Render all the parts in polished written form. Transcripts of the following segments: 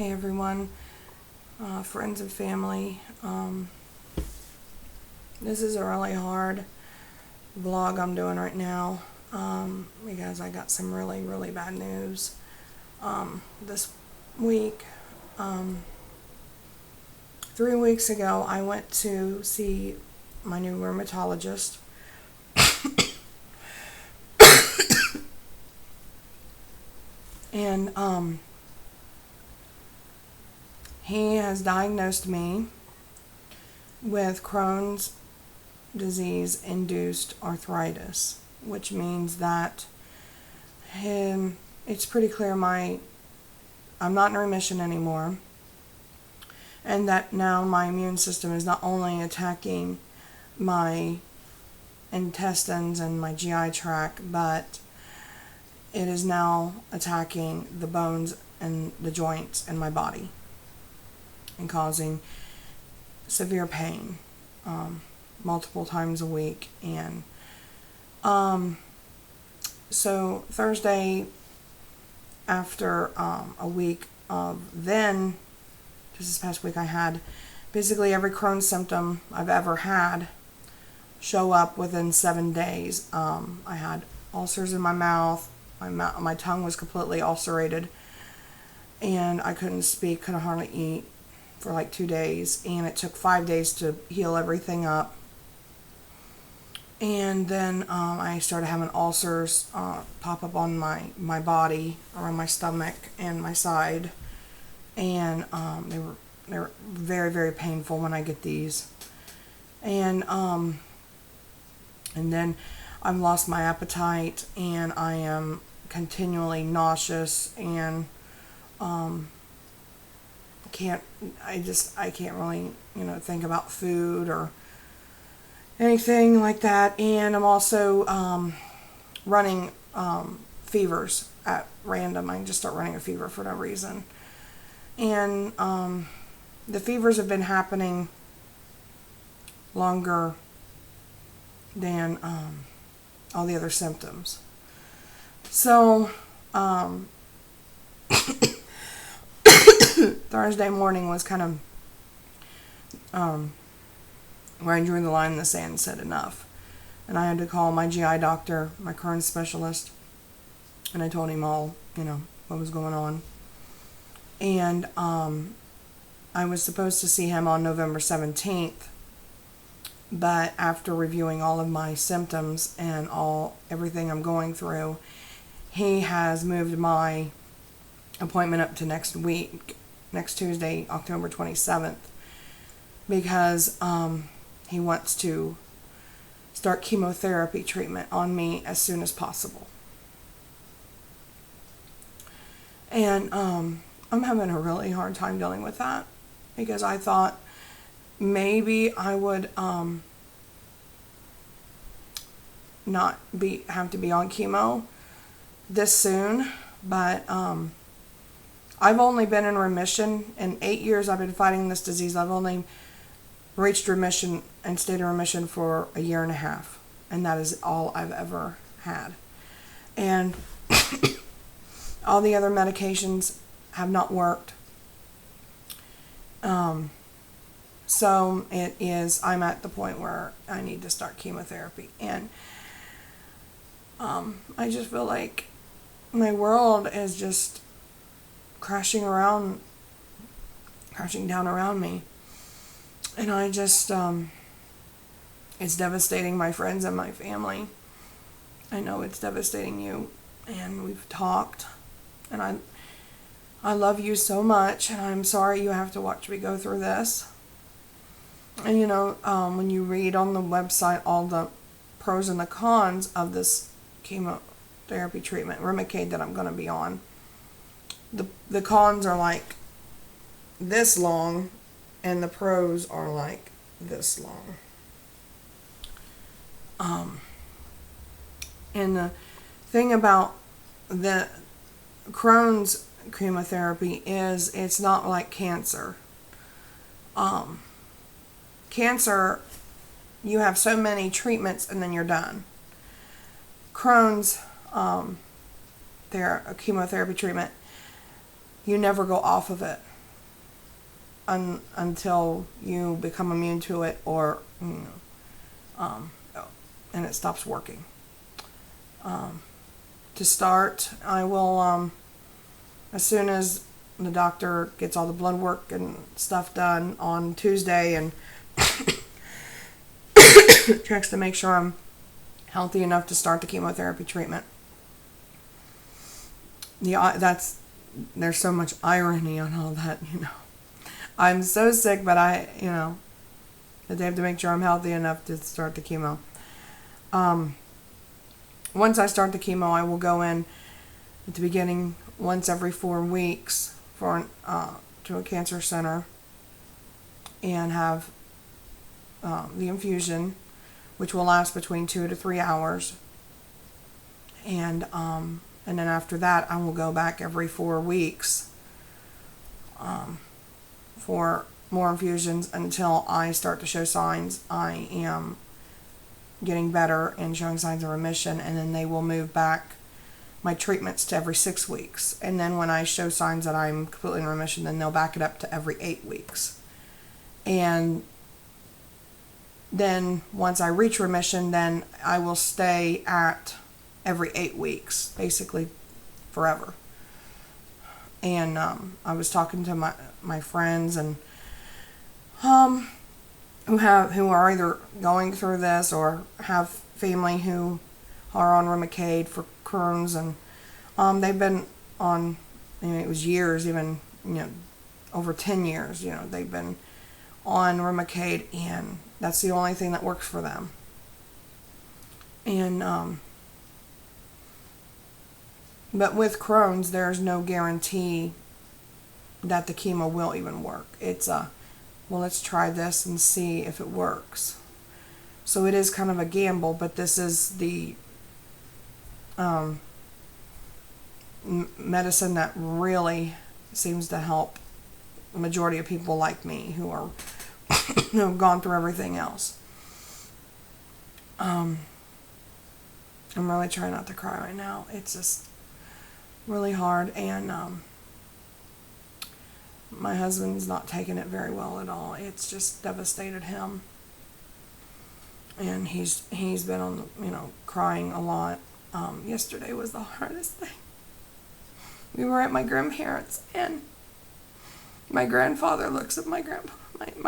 Hey everyone, friends and family. This is a really hard vlog I'm doing right now because I got some really bad news this week. 3 weeks ago I went to see my new rheumatologist. And he has diagnosed me with Crohn's disease induced arthritis, which means that it's pretty clear I'm not in remission anymore, and that now my immune system is not only attacking my intestines and my GI tract, but it is now attacking the bones and the joints in my body and causing severe pain multiple times a week. And so Thursday, after a week of just this past week, I had basically every Crohn's symptom I've ever had show up within 7 days. I had ulcers in my mouth. My tongue was completely ulcerated, and I couldn't speak, couldn't hardly eat for like 2 days, and it took 5 days to heal everything up. And then I started having ulcers pop up on my body, around my stomach and my side, and they were very painful when I get these. And then I've lost my appetite, and I am continually nauseous, and I can't really think about food or anything like that. And I'm also running fevers at random. I just start running a fever for no reason, and the fevers have been happening longer than all the other symptoms. So Thursday morning was kind of where I drew the line in the sand and said enough. And I had to call my GI doctor, my Crohn's specialist, and I told him all, what was going on. And I was supposed to see him on November 17th, but after reviewing all of my symptoms and everything I'm going through, he has moved my appointment up to next week, next Tuesday, October 27th, because he wants to start chemotherapy treatment on me as soon as possible. And I'm having a really hard time dealing with that, because I thought maybe I would not have to be on chemo this soon, but I've only been in remission in 8 years I've been fighting this disease. I've only reached remission and stayed in remission for a year and a half, and that is all I've ever had. And all the other medications have not worked. So I'm at the point where I need to start chemotherapy, and I just feel like my world is just crashing down around me. And I just, it's devastating my friends and my family. I know it's devastating you, and we've talked, and I love you so much, and I'm sorry you have to watch me go through this. And when you read on the website all the pros and the cons of this chemotherapy treatment, Remicade, that I'm going to be on, the cons are like this long, and the pros are like this long. And the thing about the Crohn's chemotherapy is it's not like cancer. Cancer, you have so many treatments and then you're done. Crohn's chemotherapy treatment, you never go off of it. until you become immune to it, or and it stops working. To start, I will, as soon as the doctor gets all the blood work and stuff done on Tuesday and checks to make sure I'm healthy enough to start the chemotherapy treatment. There's so much irony on all that, I'm so sick, but that they have to make sure I'm healthy enough to start the chemo. Once I start the chemo, I will go in at the beginning once every 4 weeks to a cancer center and have the infusion, which will last between 2 to 3 hours. And then after that, I will go back every 4 weeks for more infusions until I start to show signs I am getting better and showing signs of remission, and then they will move back my treatments to every 6 weeks. And then when I show signs that I'm completely in remission, then they'll back it up to every 8 weeks. And then once I reach remission, then I will stay at every 8 weeks, basically forever. And I was talking to my friends and who are either going through this or have family who are on Remicade for Crohn's, and they've been on, it was years, even over 10 years, they've been on Remicade, and that's the only thing that works for them. And but with Crohn's, there's no guarantee that the chemo will even work. It's well, let's try this and see if it works. So it is kind of a gamble, but this is the medicine that really seems to help the majority of people like me who are who have gone through everything else. I'm really trying not to cry right now. It's just really hard, and my husband's not taking it very well at all. It's just devastated him, and he's been on crying a lot. Yesterday was the hardest thing. We were at my grandparents', and my grandfather looks at my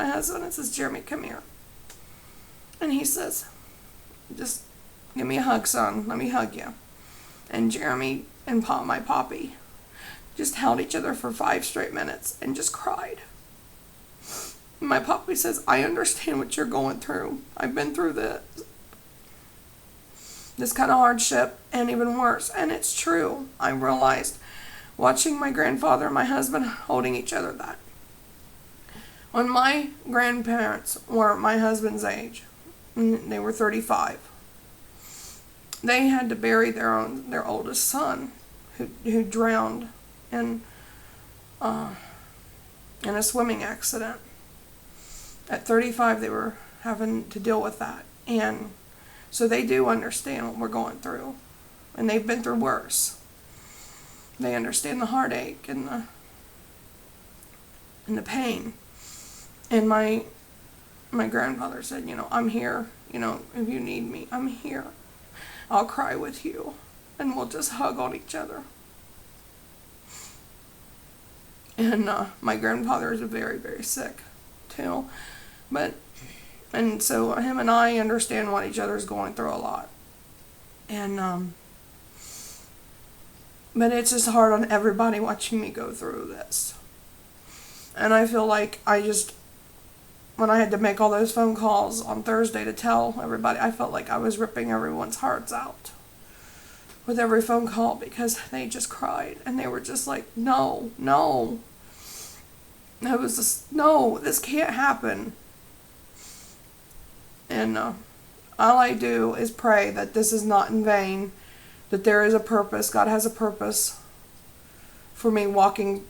husband and says, "Jeremy, come here." And he says, "Just give me a hug, son. Let me hug you." And Jeremy and my poppy just held each other for 5 straight minutes and just cried. My poppy says, "I understand what you're going through. I've been through this kind of hardship and even worse." And it's true. I realized watching my grandfather and my husband holding each other that when my grandparents were my husband's age, they were 35. They had to bury their oldest son who drowned in a swimming accident. At 35, they were having to deal with that. And so they do understand what we're going through. And they've been through worse. They understand the heartache and the pain. And my grandfather said, "I'm here. If you need me, I'm here. I'll cry with you, and we'll just hug on each other." And my grandfather is very, very sick too, and so him and I understand what each other's going through a lot, and but it's just hard on everybody watching me go through this. And I feel like when I had to make all those phone calls on Thursday to tell everybody, I felt like I was ripping everyone's hearts out with every phone call, because they just cried and they were just like, no. I was just, no, this can't happen. And all I do is pray that this is not in vain, that there is a purpose. God has a purpose for me walking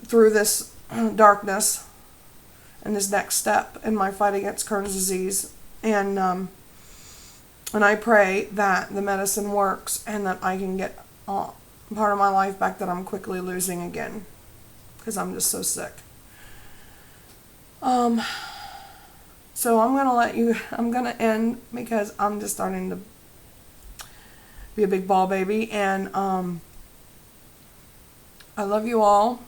through this darkness and this next step in my fight against Crohn's disease. And I pray that the medicine works and that I can get part of my life back that I'm quickly losing again, because I'm just so sick. Um, so I'm gonna end because I'm just starting to be a big ball baby, and I love you all,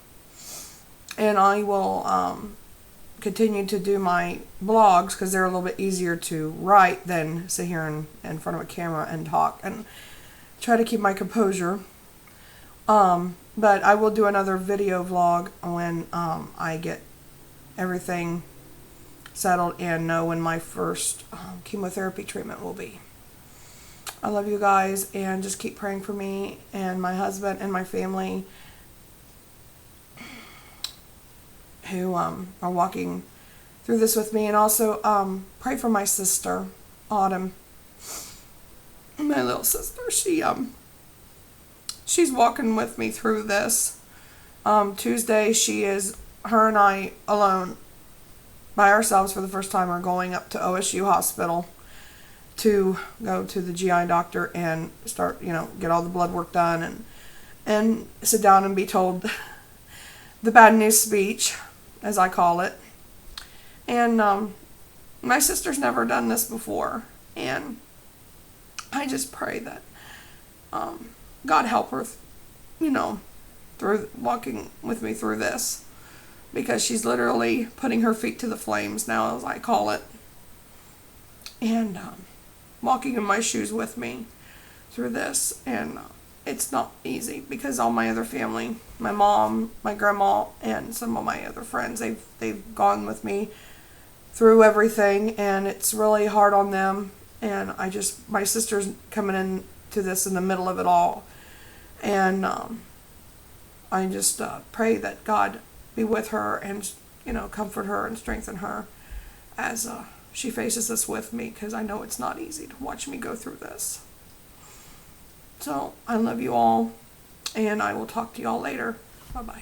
and I will continue to do my blogs because they're a little bit easier to write than sit here in front of a camera and talk, and try to keep my composure. But I will do another video vlog when I get everything settled and know when my first chemotherapy treatment will be. I love you guys, and just keep praying for me and my husband and my family who are walking through this with me. And also pray for my sister, Autumn, my little sister. She's walking with me through this. Tuesday, her and I alone, by ourselves for the first time, are going up to OSU Hospital to go to the GI doctor and start, get all the blood work done and sit down and be told the bad news speech, as I call it. And my sister's never done this before, and I just pray that God help her, through walking with me through this, because she's literally putting her feet to the flames now, as I call it, and walking in my shoes with me through this. And it's not easy because all my other family, my mom, my grandma, and some of my other friends, they've gone with me through everything, and it's really hard on them. And my sister's coming into this in the middle of it all, and I just pray that God be with her and comfort her and strengthen her as she faces this with me, because I know it's not easy to watch me go through this. So I love you all, and I will talk to you all later. Bye-bye.